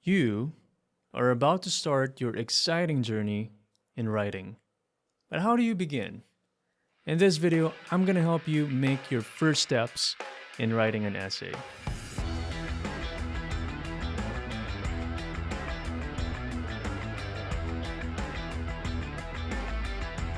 You are about to start your exciting journey in writing. But how do you begin? In this video, I'm going to help you make your first steps in writing an essay.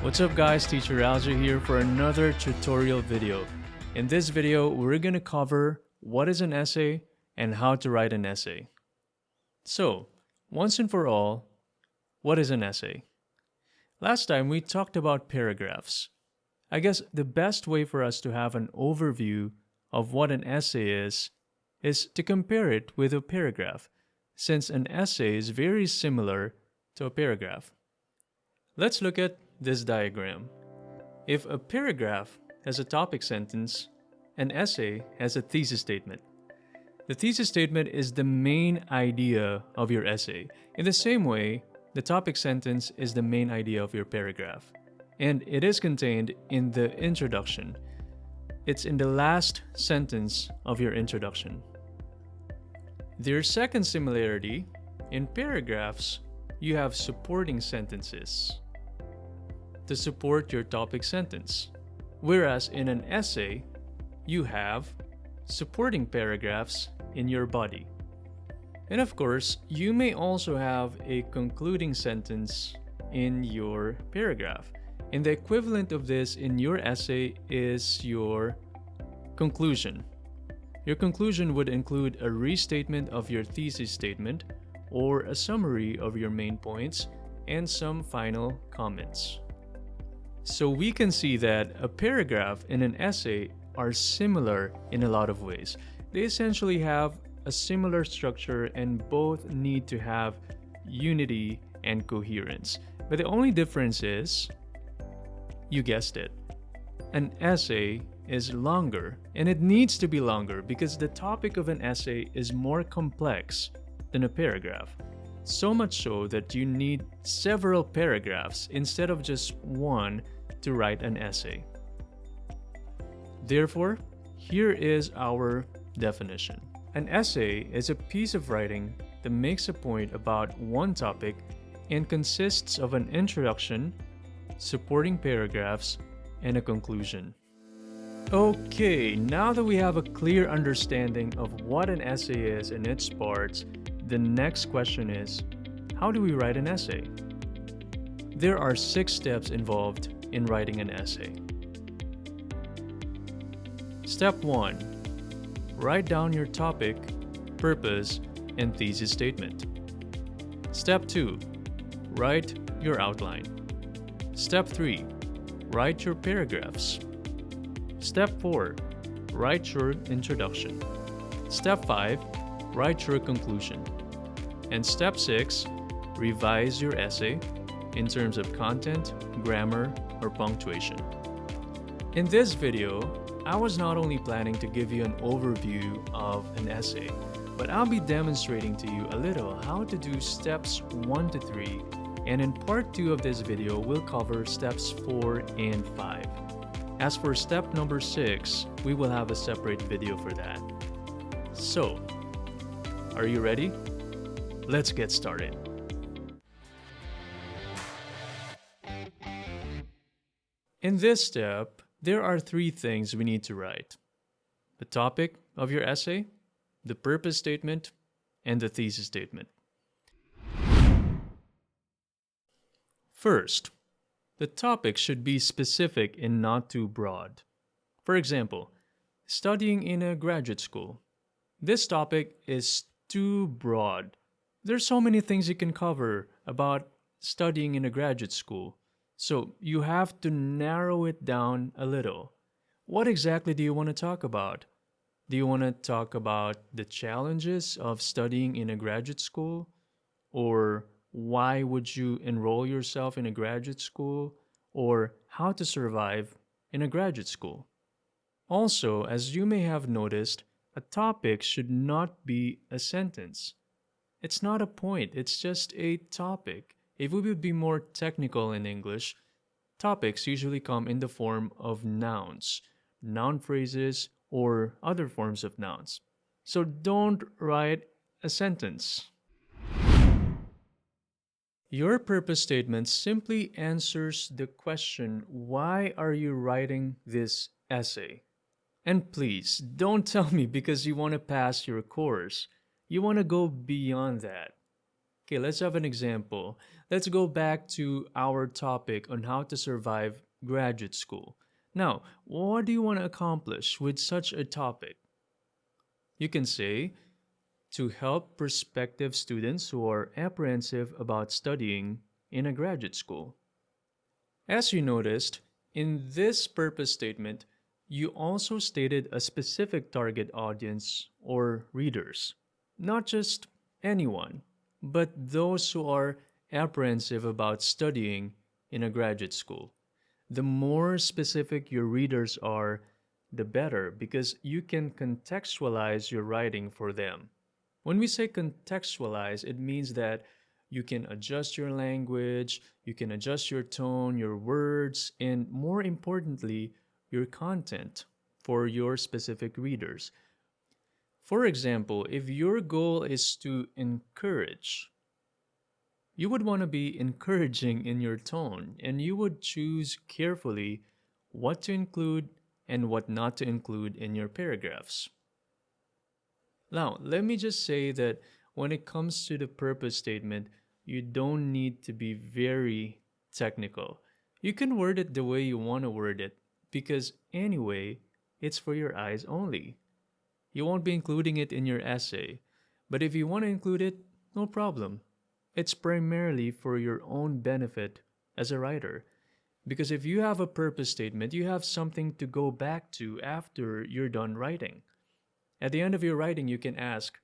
What's up guys, Teacher Alger here for another tutorial video. In this video, we're going to cover what is an essay and how to write an essay. So, once and for all, what is an essay? Last time we talked about paragraphs. I guess the best way for us to have an overview of what an essay is to compare it with a paragraph, since an essay is very similar to a paragraph. Let's look at this diagram. If a paragraph has a topic sentence, an essay has a thesis statement. The thesis statement is the main idea of your essay. In the same way, the topic sentence is the main idea of your paragraph. And it is contained in the introduction. It's in the last sentence of your introduction. Their second similarity, in paragraphs, you have supporting sentences to support your topic sentence. Whereas in an essay, you have supporting paragraphs in your body. And of course, you may also have a concluding sentence in your paragraph. And the equivalent of this in your essay is your conclusion. Your conclusion would include a restatement of your thesis statement or a summary of your main points and some final comments. So we can see that a paragraph and an essay are similar in a lot of ways. They essentially have a similar structure and both need to have unity and coherence. But the only difference is, you guessed it, an essay is longer, and it needs to be longer because the topic of an essay is more complex than a paragraph. So much so that you need several paragraphs instead of just one to write an essay. Therefore, here is our definition. An essay is a piece of writing that makes a point about one topic and consists of an introduction, supporting paragraphs, and a conclusion. Okay, now that we have a clear understanding of what an essay is and its parts, the next question is, how do we write an essay? There are 6 steps involved in writing an essay. Step 1. Write down your topic, purpose, and thesis statement. Step 2. Write your outline. Step 3. Write your paragraphs. Step 4. Write your introduction. Step 5. Write your conclusion. And Step 6. Revise your essay in terms of content, grammar, or punctuation. In this video, I was not only planning to give you an overview of an essay, but I'll be demonstrating to you a little how to do steps 1 to 3, and in part 2 of this video, we'll cover steps 4 and 5. As for step number 6, we will have a separate video for that. So, are you ready? Let's get started. In this step, there are 3 things we need to write: the topic of your essay, the purpose statement, and the thesis statement. First, the topic should be specific and not too broad. For example, studying in a graduate school. This topic is too broad. There's so many things you can cover about studying in a graduate school. So you have to narrow it down a little. What exactly do you want to talk about? Do you want to talk about the challenges of studying in a graduate school? Or why would you enroll yourself in a graduate school? Or how to survive in a graduate school? Also, as you may have noticed, a topic should not be a sentence. It's not a point, it's just a topic. If we would be more technical in English, topics usually come in the form of nouns, noun phrases, or other forms of nouns. So don't write a sentence. Your purpose statement simply answers the question, why are you writing this essay? And please, don't tell me because you want to pass your course. You want to go beyond that. Okay, let's have an example. Let's go back to our topic on how to survive graduate school. Now, what do you want to accomplish with such a topic? You can say, to help prospective students who are apprehensive about studying in a graduate school. As you noticed, in this purpose statement, you also stated a specific target audience or readers, not just anyone, but those who are apprehensive about studying in a graduate school. The more specific your readers are, the better because you can contextualize your writing for them. When we say contextualize, it means that you can adjust your language, you can adjust your tone, your words, and more importantly, your content for your specific readers. For example, if your goal is to encourage, you would want to be encouraging in your tone, and you would choose carefully what to include and what not to include in your paragraphs. Now, let me just say that when it comes to the purpose statement, you don't need to be very technical. You can word it the way you want to word it because, anyway, it's for your eyes only. You won't be including it in your essay, but if you want to include it, no problem. It's primarily for your own benefit as a writer. Because if you have a purpose statement, you have something to go back to after you're done writing. At the end of your writing, you can ask,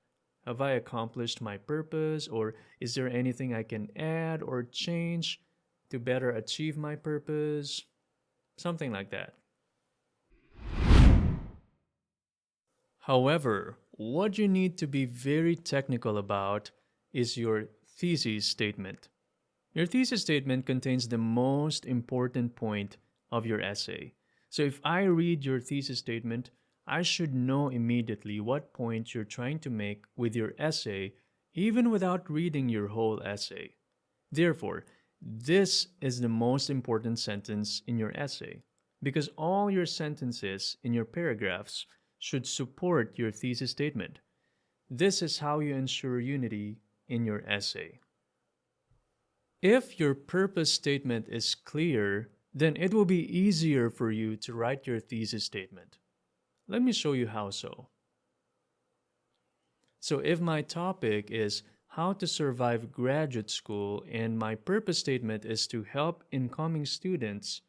have I accomplished my purpose? Or is there anything I can add or change to better achieve my purpose? Something like that. However, what you need to be very technical about is your thesis statement. Your thesis statement contains the most important point of your essay. So if I read your thesis statement, I should know immediately what point you're trying to make with your essay, even without reading your whole essay. Therefore, this is the most important sentence in your essay, because all your sentences in your paragraphs should support your thesis statement. This is how you ensure unity in your essay. If your purpose statement is clear, then it will be easier for you to write your thesis statement. Let me show you how so. So if my topic is how to survive graduate school and my purpose statement is to help incoming students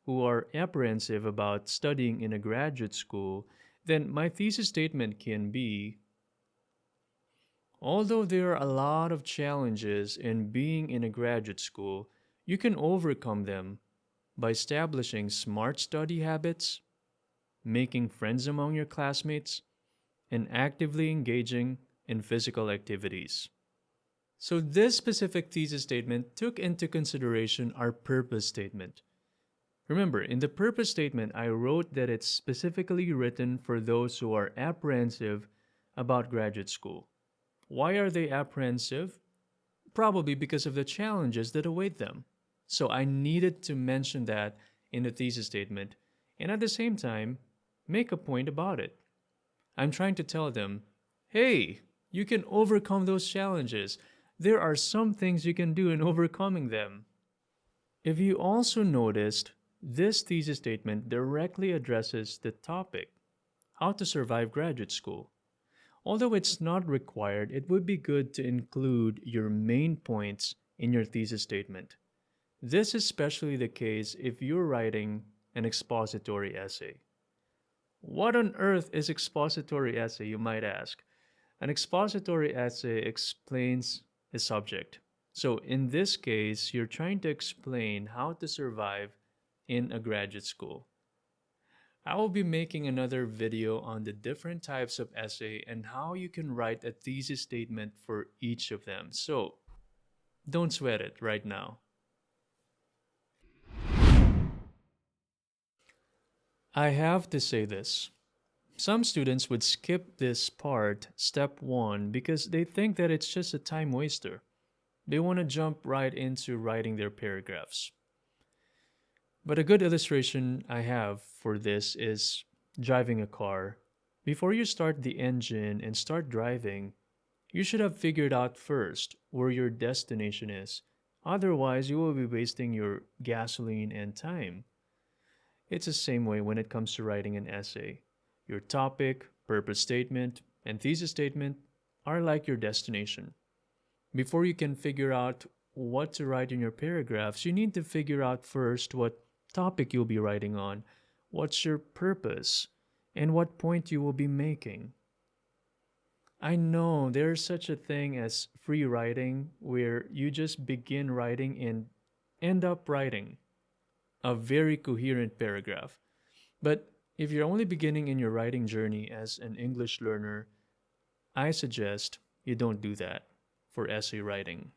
who are apprehensive about studying in a graduate school, then my thesis statement can be, although there are a lot of challenges in being in a graduate school, you can overcome them by establishing smart study habits, making friends among your classmates, and actively engaging in physical activities. So this specific thesis statement took into consideration our purpose statement. Remember, in the purpose statement, I wrote that it's specifically written for those who are apprehensive about graduate school. Why are they apprehensive? Probably because of the challenges that await them. So I needed to mention that in the thesis statement, and at the same time, make a point about it. I'm trying to tell them, hey, you can overcome those challenges. There are some things you can do in overcoming them. If you also noticed, this thesis statement directly addresses the topic, how to survive graduate school. Although it's not required, it would be good to include your main points in your thesis statement. This is especially the case if you're writing an expository essay. What on earth is expository essay, you might ask? An expository essay explains a subject. So in this case, you're trying to explain how to survive in a graduate school. I will be making another video on the different types of essay and how you can write a thesis statement for each of them. So don't sweat it right now. I have to say this. Some students would skip this part, step 1, because they think that it's just a time waster. They want to jump right into writing their paragraphs. But a good illustration I have for this is driving a car. Before you start the engine and start driving, you should have figured out first where your destination is. Otherwise, you will be wasting your gasoline and time. It's the same way when it comes to writing an essay. Your topic, purpose statement, and thesis statement are like your destination. Before you can figure out what to write in your paragraphs, you need to figure out first what topic you'll be writing on, what's your purpose, and what point you will be making. I know there's such a thing as free writing where you just begin writing and end up writing a very coherent paragraph. But if you're only beginning in your writing journey as an English learner, I suggest you don't do that for essay writing.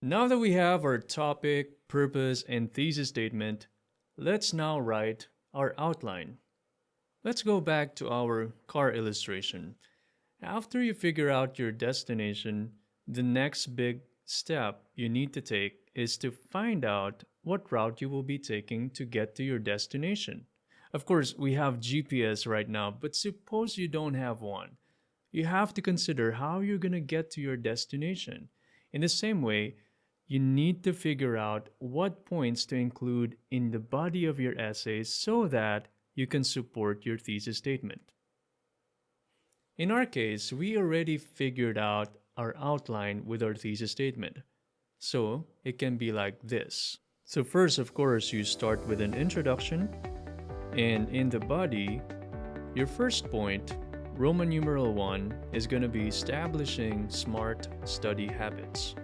Now that we have our topic, purpose, and thesis statement, let's now write our outline. Let's go back to our car illustration. After you figure out your destination, the next big step you need to take is to find out what route you will be taking to get to your destination. Of course, we have GPS right now, but suppose you don't have one. You have to consider how you're going to get to your destination. In the same way, you need to figure out what points to include in the body of your essay so that you can support your thesis statement. In our case, we already figured out our outline with our thesis statement. So it can be like this. So first, of course, you start with an introduction, and in the body, your first point, Roman numeral 1, is going to be establishing smart study habits.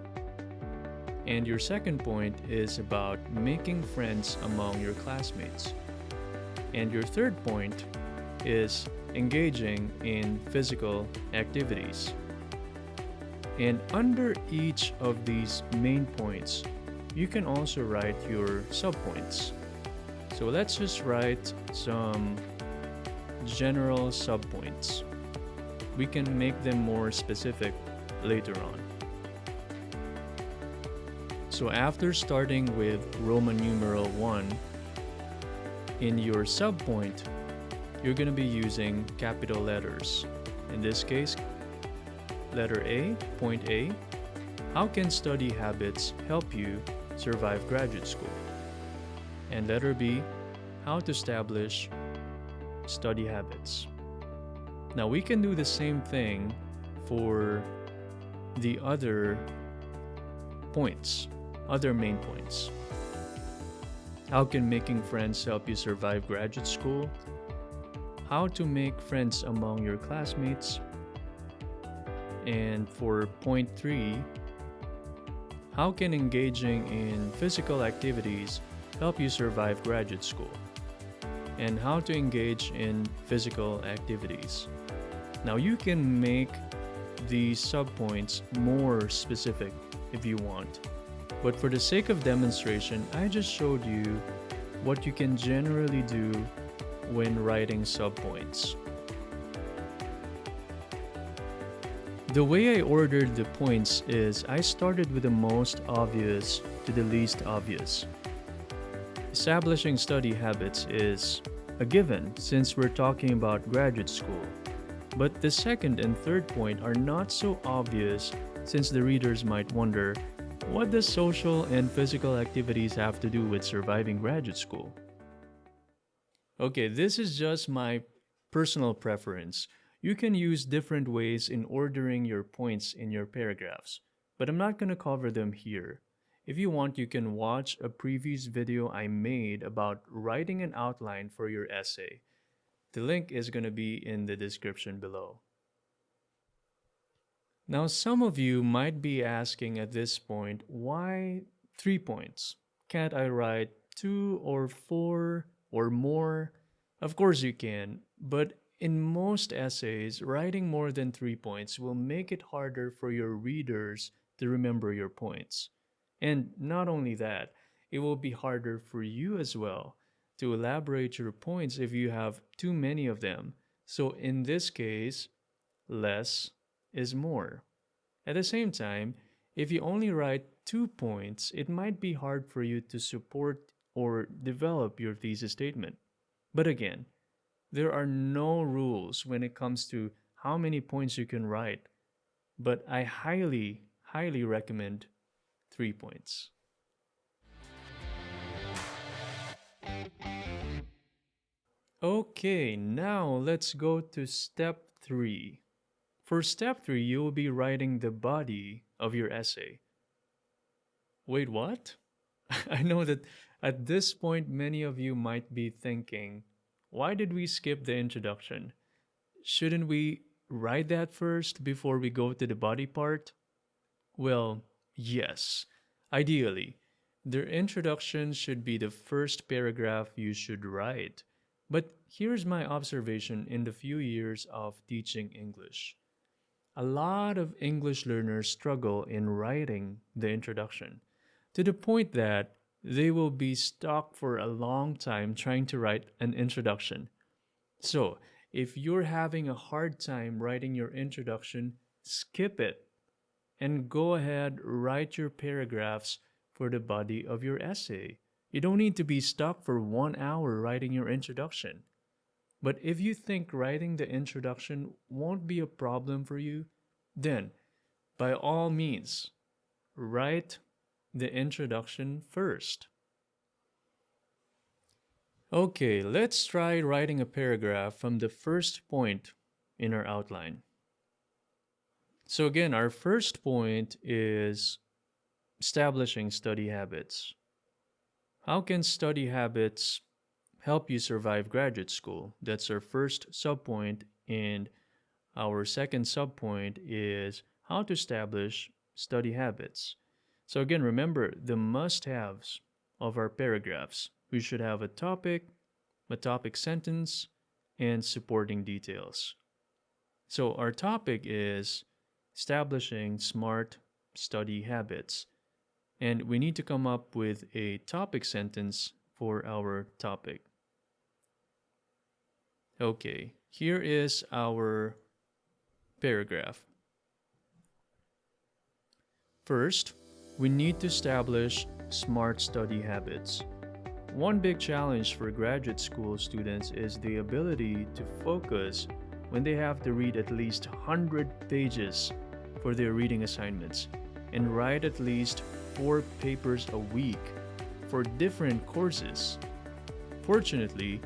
And your second point is about making friends among your classmates. And your third point is engaging in physical activities. And under each of these main points, you can also write your subpoints. So let's just write some general subpoints. We can make them more specific later on. So after starting with Roman numeral 1, in your subpoint, you're going to be using capital letters. In this case, letter A, point A, how can study habits help you survive graduate school? And letter B, how to establish study habits. Now we can do the same thing for the other points, other main points. How can making friends help you survive graduate school? How to make friends among your classmates? And for point 3, how can engaging in physical activities help you survive graduate school? And how to engage in physical activities. Now you can make these subpoints more specific if you want. But for the sake of demonstration, I just showed you what you can generally do when writing subpoints. The way I ordered the points is I started with the most obvious to the least obvious. Establishing study habits is a given since we're talking about graduate school. But the second and third point are not so obvious since the readers might wonder, what does social and physical activities have to do with surviving graduate school? Okay, this is just my personal preference. You can use different ways in ordering your points in your paragraphs, but I'm not going to cover them here. If you want, you can watch a previous video I made about writing an outline for your essay. The link is going to be in the description below. Now, some of you might be asking at this point, why 3 points? Can't I write 2 or 4 or more? Of course you can, but in most essays, writing more than 3 points will make it harder for your readers to remember your points. And not only that, it will be harder for you as well to elaborate your points if you have too many of them. So in this case, less is more. At the same time, if you only write 2 points, it might be hard for you to support or develop your thesis statement. But again, there are no rules when it comes to how many points you can write, but I highly recommend 3 points. Okay, now let's go to step 3. For step 3, you will be writing the body of your essay. Wait, what? I know that at this point, many of you might be thinking, why did we skip the introduction? Shouldn't we write that first before we go to the body part? Well, yes. Ideally, the introduction should be the first paragraph you should write. But here's my observation in the few years of teaching English. A lot of English learners struggle in writing the introduction to the point that they will be stuck for a long time trying to write an introduction. So, if you're having a hard time writing your introduction, skip it and go ahead, write your paragraphs for the body of your essay. You don't need to be stuck for 1 hour writing your introduction. But if you think writing the introduction won't be a problem for you, then by all means, write the introduction first. Okay, let's try writing a paragraph from the first point in our outline. So again, our first point is establishing study habits. How can study habits help you survive graduate school? That's our first subpoint, and our second subpoint is how to establish study habits. So again, remember the must-haves of our paragraphs. We should have a topic sentence, and supporting details. So our topic is establishing smart study habits. And we need to come up with a topic sentence for our topic. Okay, here is our paragraph. First, we need to establish smart study habits. One big challenge for graduate school students is the ability to focus when they have to read at least 100 pages for their reading assignments and write at least 4 papers a week for different courses. Fortunately,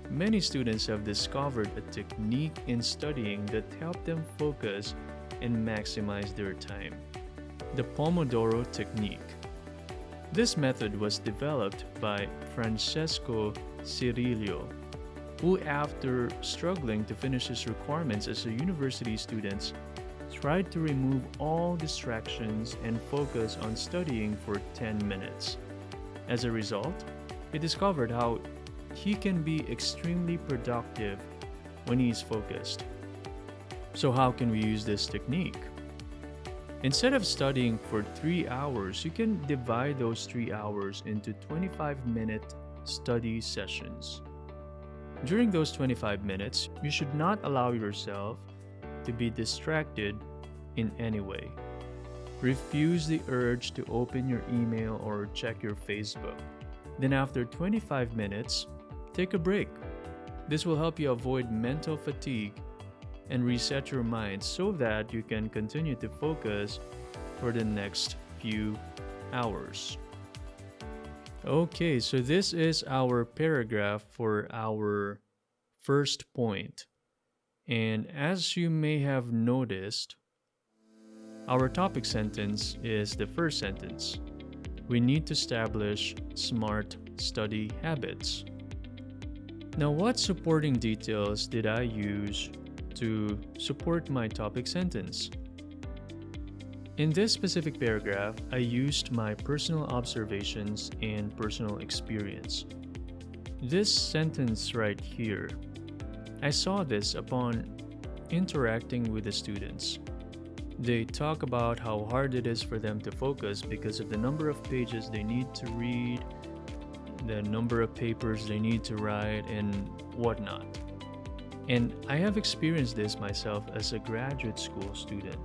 many students have discovered a technique in studying that helps them focus and maximize their time: the Pomodoro technique. This method was developed by Francesco Cirillo, who, after struggling to finish his requirements as a university student, tried to remove all distractions and focus on studying for 10 minutes. As a result, he discovered how he can be extremely productive when he is focused. So how can we use this technique? Instead of studying for 3 hours, you can divide those 3 hours into 25-minute study sessions. During those 25 minutes, you should not allow yourself to be distracted in any way. Refuse the urge to open your email or check your Facebook. Then after 25 minutes, take a break. This will help you avoid mental fatigue and reset your mind so that you can continue to focus for the next few hours. Okay, so this is our paragraph for our first point. And as you may have noticed, our topic sentence is the first sentence. We need to establish smart study habits. Now, what supporting details did I use to support my topic sentence? In this specific paragraph, I used my personal observations and personal experience. This sentence right here, I saw this upon interacting with the students. They talk about how hard it is for them to focus because of the number of pages they need to read, the number of papers they need to write, and whatnot. And I have experienced this myself as a graduate school student.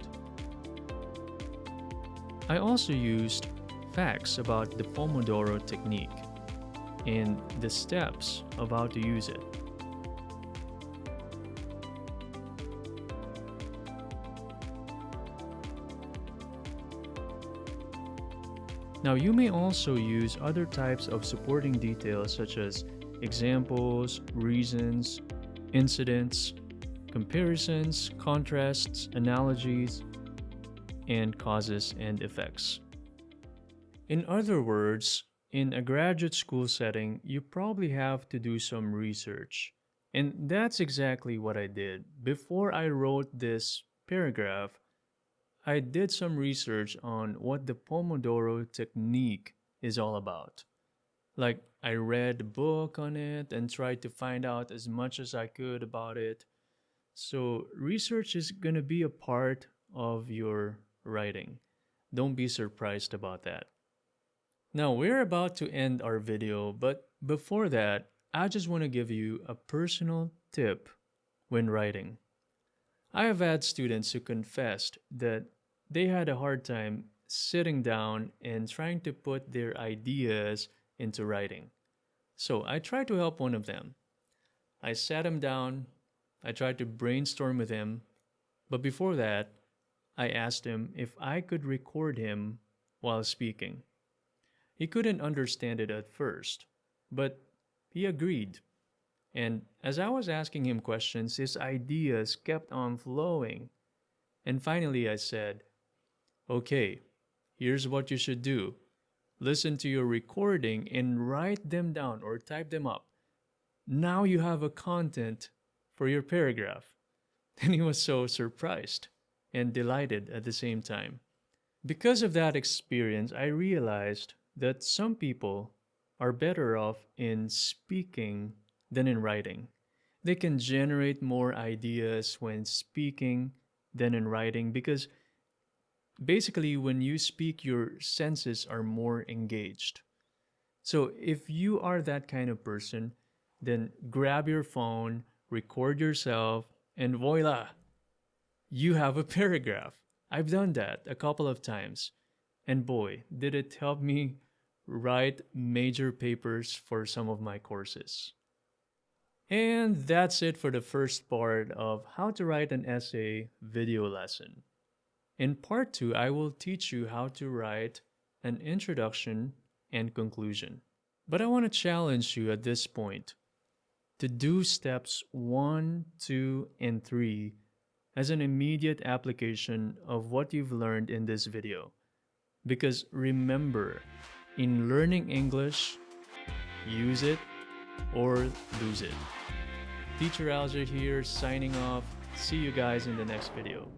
I also used facts about the Pomodoro technique and the steps of how to use it. Now, you may also use other types of supporting details such as examples, reasons, incidents, comparisons, contrasts, analogies, and causes and effects. In other words, in a graduate school setting, you probably have to do some research. And that's exactly what I did. Before I wrote this paragraph, I did some research on what the Pomodoro technique is all about. Like, I read a book on it and tried to find out as much as I could about it. So, research is going to be a part of your writing. Don't be surprised about that. Now, we're about to end our video, but before that, I just want to give you a personal tip when writing. I have had students who confessed that they had a hard time sitting down and trying to put their ideas into writing. So I tried to help one of them. I sat him down, I tried to brainstorm with him, but before that, I asked him if I could record him while speaking. He couldn't understand it at first, but he agreed. And as I was asking him questions, his ideas kept on flowing. And finally, I said, "Okay, here's what you should do. Listen to your recording and write them down or type them up. Now you have a content for your paragraph." And he was so surprised and delighted at the same time. Because of that experience, I realized that some people are better off in speaking than in writing. They can generate more ideas when speaking than in writing because basically when you speak, your senses are more engaged. So if you are that kind of person, then grab your phone, record yourself, and voila, you have a paragraph. I've done that a couple of times. And boy, did it help me write major papers for some of my courses. And that's it for the first part of how to write an essay video lesson. In part 2, I will teach you how to write an introduction and conclusion. But I want to challenge you at this point to do steps 1, 2, and 3 as an immediate application of what you've learned in this video. Because remember, in learning English, use it or lose it. Teacher Alger here, signing off. See you guys in the next video.